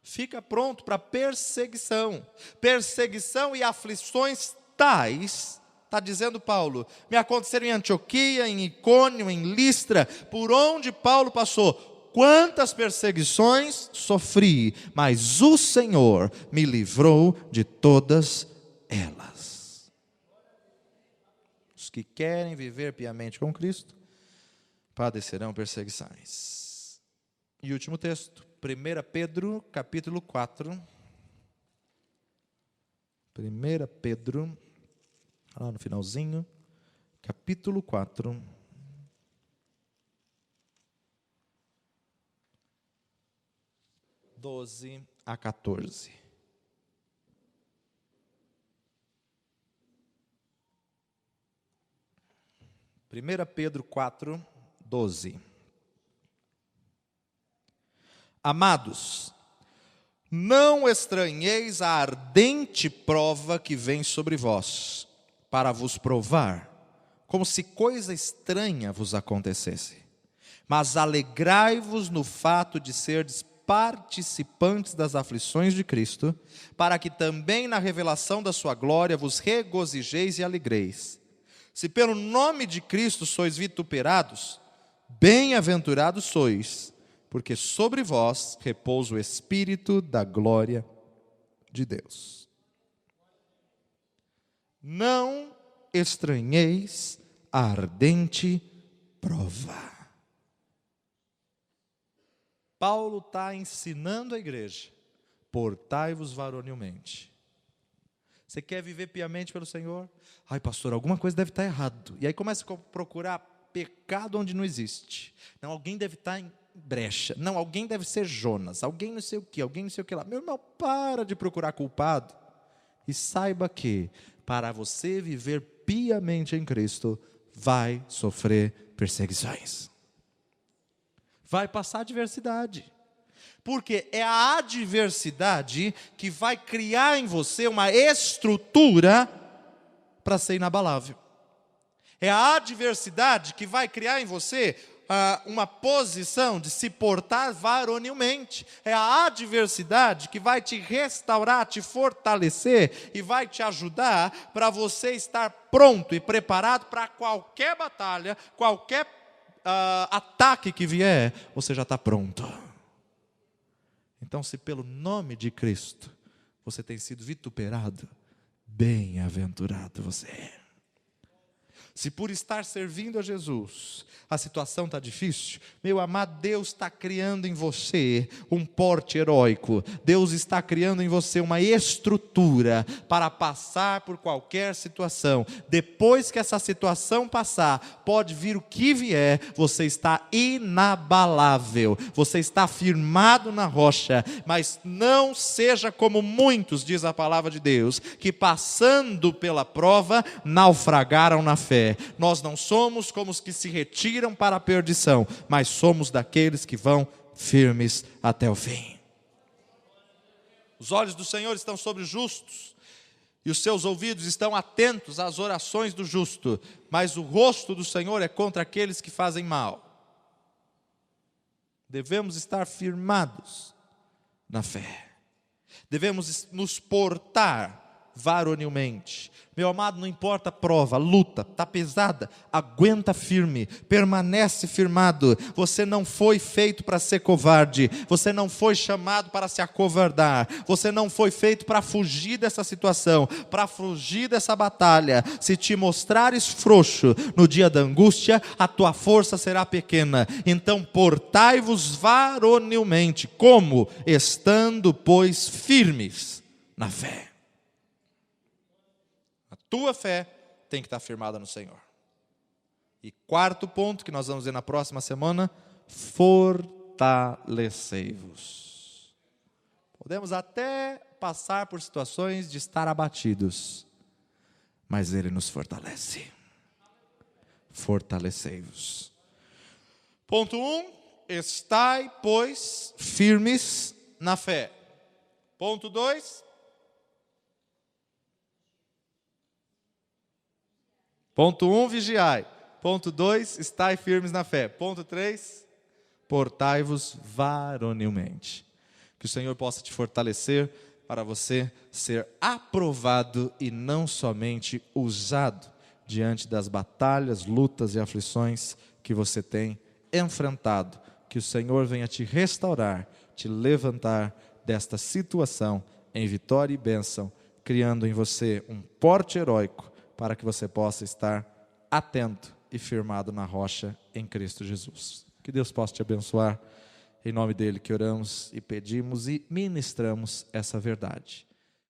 Fica pronto para a perseguição. Perseguição e aflições tais, está dizendo Paulo, me aconteceram em Antioquia, em Icônio, em Listra, por onde Paulo passou. Quantas perseguições sofri, mas o Senhor me livrou de todas elas. Os que querem viver piamente com Cristo padecerão perseguições. E último texto, 1 Pedro, capítulo 4. 1 Pedro, lá no finalzinho, capítulo 4. (12 a 14). Primeira Pedro 4, 12. Amados, não estranheis a ardente prova que vem sobre vós, para vos provar, como se coisa estranha vos acontecesse. Mas alegrai-vos no fato de serdes participantes das aflições de Cristo, para que também na revelação da sua glória vos regozijeis e alegreis. Se pelo nome de Cristo sois vituperados, bem-aventurados sois, porque sobre vós repousa o Espírito da glória de Deus. Não estranheis a ardente prova. Paulo está ensinando a igreja, portai-vos varonilmente. Você quer viver piamente pelo Senhor? Ai, pastor, alguma coisa deve estar errado. E aí começa a procurar pecado onde não existe. Não, alguém deve estar em brecha. Não, alguém deve ser Jonas. Alguém não sei o que, alguém não sei o que lá. Meu irmão, para de procurar culpado. E saiba que, para você viver piamente em Cristo, vai sofrer perseguições. Vai passar adversidade. Porque é a adversidade que vai criar em você uma estrutura para ser inabalável. É a adversidade que vai criar em você uma posição de se portar varonilmente. É a adversidade que vai te restaurar, te fortalecer e vai te ajudar para você estar pronto e preparado para qualquer batalha, qualquer ataque que vier, você já está pronto. Então, se pelo nome de Cristo você tem sido vituperado, bem-aventurado você é. Se por estar servindo a Jesus, a situação está difícil, meu amado, Deus está criando em você um porte heróico. Deus está criando em você uma estrutura para passar por qualquer situação. Depois que essa situação passar, pode vir o que vier, você está inabalável. Você está firmado na rocha. Mas não seja como muitos, diz a palavra de Deus, que passando pela prova, naufragaram na fé. fé. Nós não somos como os que se retiram para a perdição, mas somos daqueles que vão firmes até o fim. Os olhos do Senhor estão sobre os justos, e os seus ouvidos estão atentos às orações do justo, mas o rosto do Senhor é contra aqueles que fazem mal. Devemos estar firmados na fé. Devemos nos portar varonilmente. Meu amado, não importa a prova, a luta, está pesada, aguenta firme, permanece firmado. Você não foi feito para ser covarde, você não foi chamado para se acovardar, você não foi feito para fugir dessa situação, para fugir dessa batalha. Se te mostrares frouxo no dia da angústia, a tua força será pequena. Então portai-vos varonilmente. Como? Estando, pois, firmes na fé. Tua fé tem que estar firmada no Senhor. E quarto ponto, que nós vamos ver na próxima semana: fortalecei-vos. Podemos até passar por situações de estar abatidos, mas Ele nos fortalece. Fortalecei-vos. Ponto 1, estai, pois, firmes na fé. Ponto 2, ponto 1, vigiai. Ponto 2, estai firmes na fé. Ponto 3, portai-vos varonilmente. Que o Senhor possa te fortalecer para você ser aprovado e não somente usado diante das batalhas, lutas e aflições que você tem enfrentado. Que o Senhor venha te restaurar, te levantar desta situação em vitória e bênção, criando em você um porte heróico, para que você possa estar atento e firmado na rocha em Cristo Jesus. Que Deus possa te abençoar, em nome dele que oramos e pedimos e ministramos essa verdade.